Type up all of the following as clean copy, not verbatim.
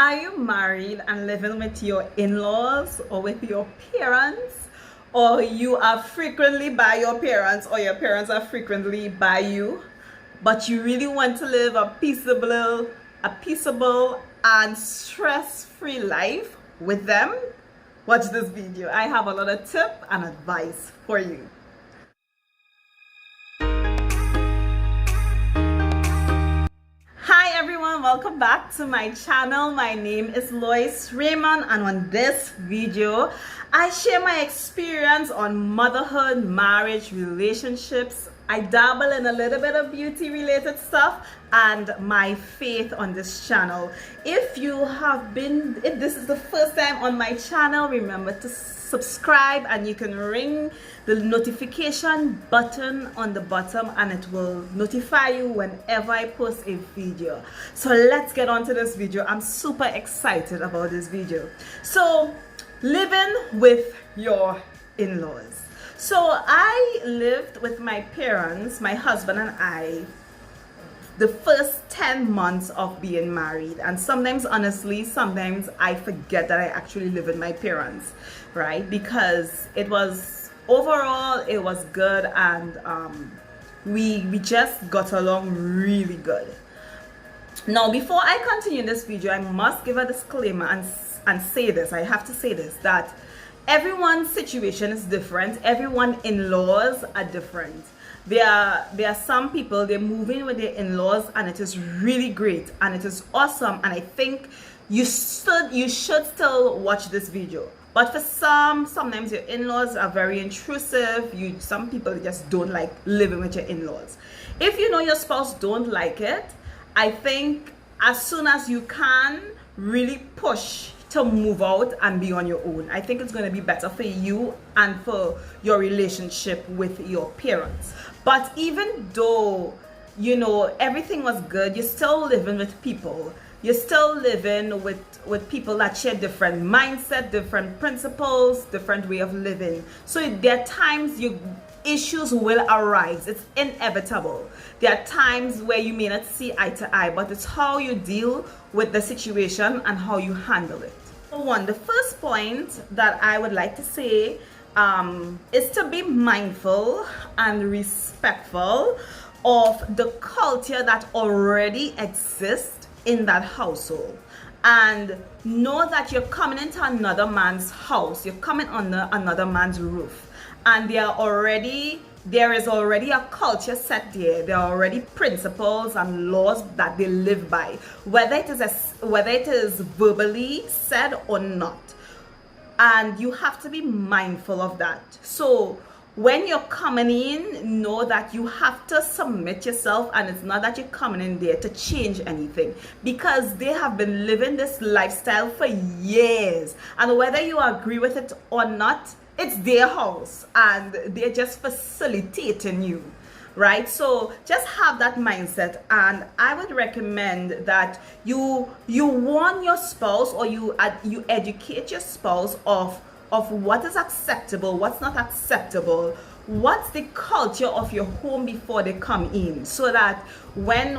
Are you married and living with your in-laws or with your parents? Or you are frequently by your parents or your parents are frequently by you? But you really want to live a peaceable and stress-free life with them? Watch this video. I have a lot of tips and advice for you. Hi everyone, welcome back to my channel. My name is Lois Raymond, and on this video I share my experience on motherhood, marriage, relationships. I dabble in a little bit of beauty related stuff and my faith on this channel. If this is the first time on my channel, remember to subscribe and you can ring the notification button on the bottom and it will notify you whenever I post a video. So let's get on to this video. I'm super excited about this video. So living with your in-laws. So I lived with my parents, my husband and I, the first 10 months of being married. And sometimes, honestly, sometimes I forget that I actually live with my parents, right? Because overall it was good, and we just got along really good. Now, before I continue this video, I must give a disclaimer and say this. I have to say this, that everyone's situation is different. Everyone's in-laws are different. There are some people, they move in with their in-laws and it is really great and it is awesome, and I think you should still watch this video. But for sometimes your in-laws are very intrusive. Some people just don't like living with your in-laws. If you know your spouse don't like it, I think as soon as you can, really push to move out and be on your own. I think it's going to be better for you and for your relationship with your parents. But even though, everything was good, you're still living with people. You're still living with people that share different mindset, different principles, different way of living. So there are times issues will arise. It's inevitable. There are times where you may not see eye to eye, but it's how you deal with the situation and how you handle it. The first point that I would like to say is to be mindful and respectful of the culture that already exists in that household, and know that you're coming into another man's house, you're coming under another man's roof, and there is already a culture set there. There are already principles and laws that they live by, whether it is verbally said or not, and you have to be mindful of that. So when you're coming in, know that you have to submit yourself, and it's not that you're coming in there to change anything, because they have been living this lifestyle for years, and whether you agree with it or not, it's their house and they're just facilitating you, right? So just have that mindset, and I would recommend that you warn your spouse, or you educate your spouse of what is acceptable, what's not acceptable, what's the culture of your home before they come in, so that when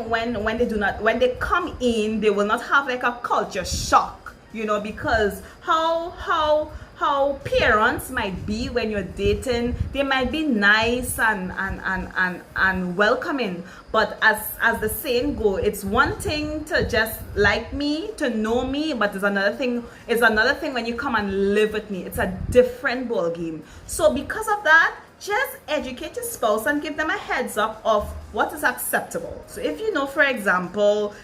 they come in, they will not have like a culture shock, because how parents might be when you're dating. They might be nice and welcoming, but as the saying go, it's one thing to just like me, to know me, but it's another thing when you come and live with me. It's a different ball game. So because of that, just educate your spouse and give them a heads up of what is acceptable. So if for example,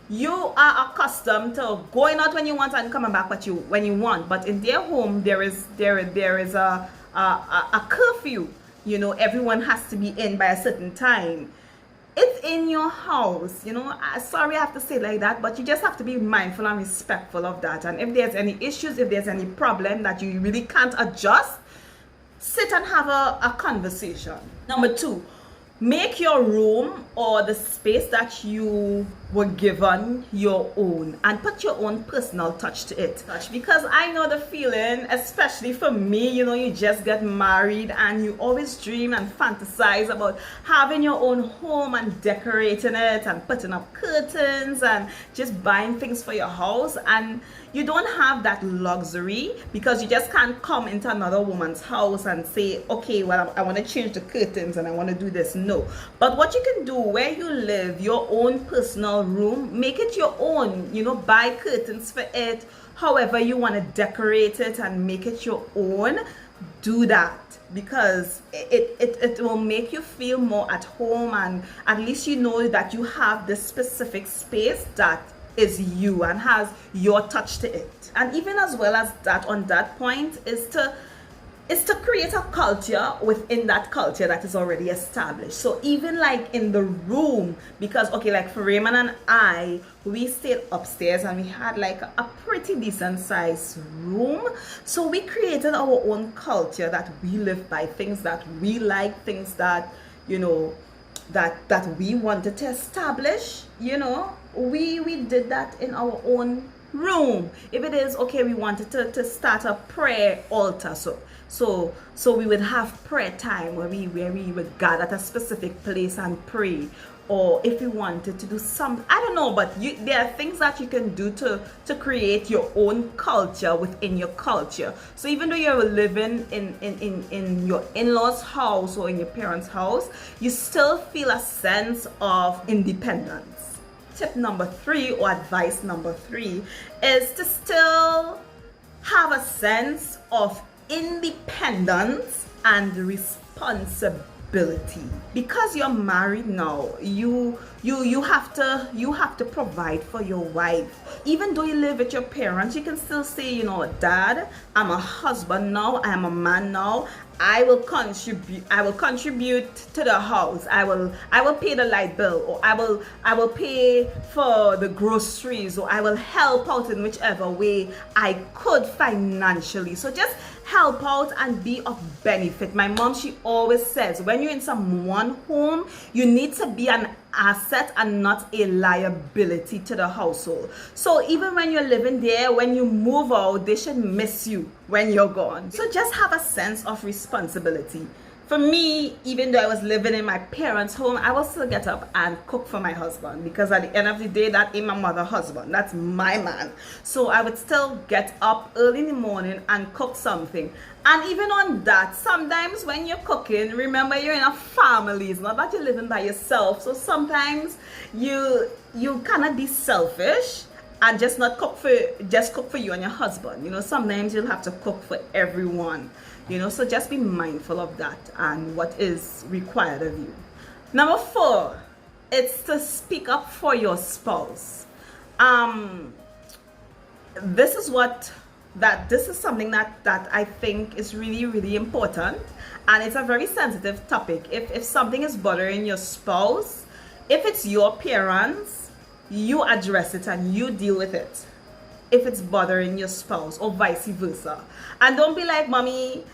you are accustomed to going out when you want and coming back when you want, but in their home there is a curfew. Everyone has to be in by a certain time. It's in your house. Sorry I have to say it like that, but you just have to be mindful and respectful of that. And if there's any issues, if there's any problem that you really can't adjust, sit and have a conversation. Number 2, make your room or the space that you were given your own and put your own personal touch to it. Because I know the feeling, especially for me, you just get married and you always dream and fantasize about having your own home and decorating it and putting up curtains and just buying things for your house, and you don't have that luxury because you just can't come into another woman's house and say, okay, well, I want to change the curtains and I want to do this. No. But what you can do where you live, your own personal room, make it your own, buy curtains for it, however you want to decorate it and make it your own. Do that, because it will make you feel more at home, and at least you know that you have this specific space that is you and has your touch to it. And even as well as that, on that point is to create a culture within that culture that is already established. So even like in the room, because okay, like for Raymond and I, we stayed upstairs and we had like a pretty decent sized room. So we created our own culture that we live by, things that we like, things that that we wanted to establish. We did that in our own room. If it is okay, we wanted to start a prayer altar, so we would have prayer time where we would gather at a specific place and pray. Or if we wanted to do some, I don't know, but there are things that you can do to create your own culture within your culture. So even though you're living in your in-laws house or in your parents' house, you still feel a sense of independence. Tip number 3, or advice number 3, is to still have a sense of independence and responsibility. Because you're married now, you have to provide for your wife. Even though you live with your parents, you can still say, Dad, I'm a husband now, I am a man now, I will contribute to the house. I will pay the light bill, or I will pay for the groceries, or I will help out in whichever way I could financially. So just help out and be of benefit. My mom, she always says, when you're in someone's home, you need to be an asset and not a liability to the household. So even when you're living there, when you move out, they should miss you when you're gone. So just have a sense of responsibility. For me, even though I was living in my parents' home, I will still get up and cook for my husband, because at the end of the day, that ain't my mother's husband, that's my man. So I would still get up early in the morning and cook something. And even on that, sometimes when you're cooking, remember you're in a family. It's not that you're living by yourself. So sometimes you cannot be selfish and just cook for you and your husband. Sometimes you'll have to cook for everyone. So just be mindful of that and what is required of you. Number 4, it's to speak up for your spouse. This is something that I think is really, really important, and it's a very sensitive topic. If something is bothering your spouse, if it's your parents, you address it and you deal with it. If it's bothering your spouse, or vice versa. And don't be like, Mommy,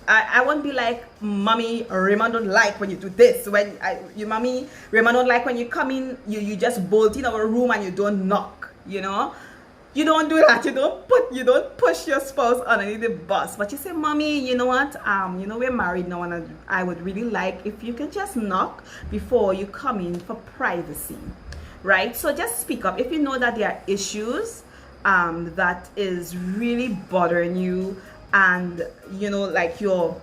I won't be like, Mommy, Raymond don't like when you do this. Mommy, Raymond don't like when you come in, you just bolt in our room and you don't knock, You don't do that. You don't push your spouse underneath the bus. But you say, Mommy, you know what? We're married now, and I would really like if you can just knock before you come in for privacy. Right? So just speak up. If you know that there are issues that is really bothering you, and like your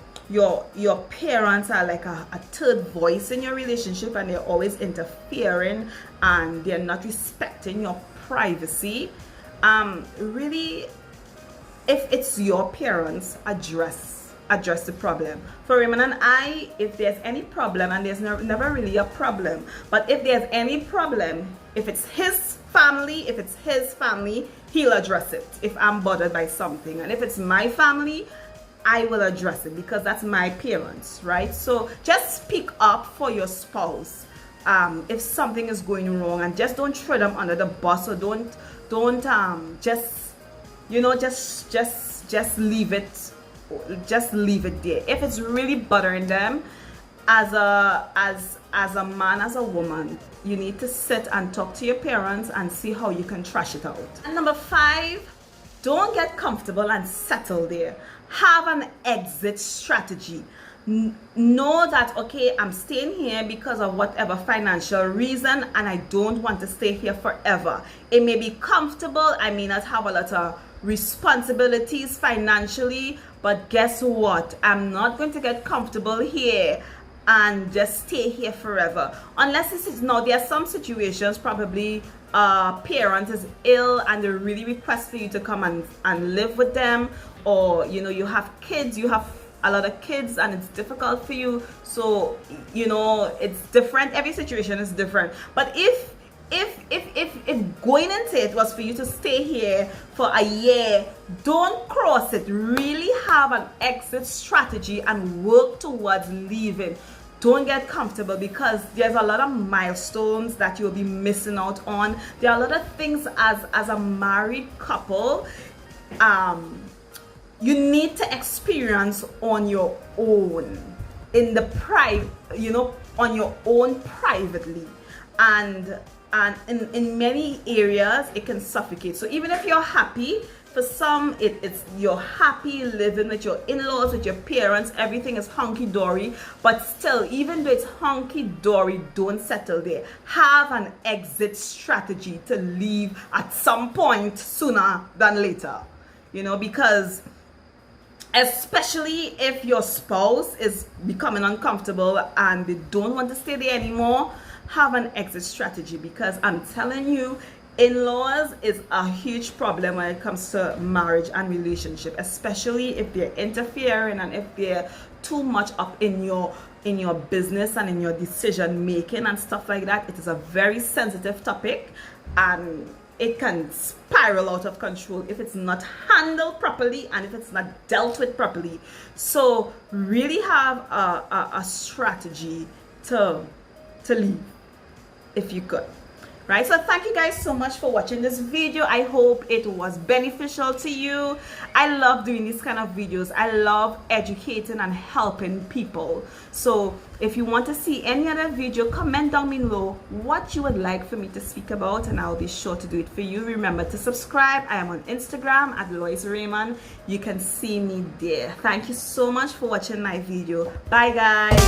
parents are like a third voice in your relationship, and they're always interfering and they're not respecting your privacy, really, if it's your parents, address the problem. For Raymond and I, if there's any problem, and there's never really a problem, but if there's any problem, if it's his family, he'll address it if I'm bothered by something. And if it's my family, I will address it, because that's my parents, right? So just speak up for your spouse if something is going wrong, and just don't throw them under the bus, or don't just leave it there. If it's really bothering them, as a man, as a woman, you need to sit and talk to your parents and see how you can trash it out. And number 5, don't get comfortable and settle there. Have an exit strategy. Know that, okay, I'm staying here because of whatever financial reason, and I don't want to stay here forever. It may be comfortable, I may not have a lot of responsibilities financially, but guess what? I'm not going to get comfortable here and just stay here forever. Unless this is, now there are some situations, probably parent is ill and they really request for you to come and live with them, or you have kids, you have a lot of kids and it's difficult for you, so it's different. Every situation is different. But if going into it was for you to stay here for a year, don't cross it. Really have an exit strategy and work towards leaving. Don't get comfortable, because there's a lot of milestones that you'll be missing out on. There are a lot of things as a married couple you need to experience on your own, in the private, on your own privately, and in many areas it can suffocate. So even if you're happy, for some it's you're happy living with your in-laws, with your parents, everything is hunky-dory, but still, even though it's hunky-dory, don't settle there. Have an exit strategy to leave at some point, sooner than later, because especially if your spouse is becoming uncomfortable and they don't want to stay there anymore, have an exit strategy. Because I'm telling you, in-laws is a huge problem when it comes to marriage and relationship, especially if they're interfering and if they're too much up in your business and in your decision making and stuff like that. It is a very sensitive topic, and it can spiral out of control if it's not handled properly and if it's not dealt with properly. So really have a strategy to leave, if you could. Right, so thank you guys so much for watching this video. I hope it was beneficial to you. I love doing these kind of videos. I love educating and helping people. So if you want to see any other video, comment down below what you would like for me to speak about, and I'll be sure to do it for you. Remember to subscribe. I am on Instagram at Lois Raymond. You can see me there. Thank you so much for watching my video. Bye guys.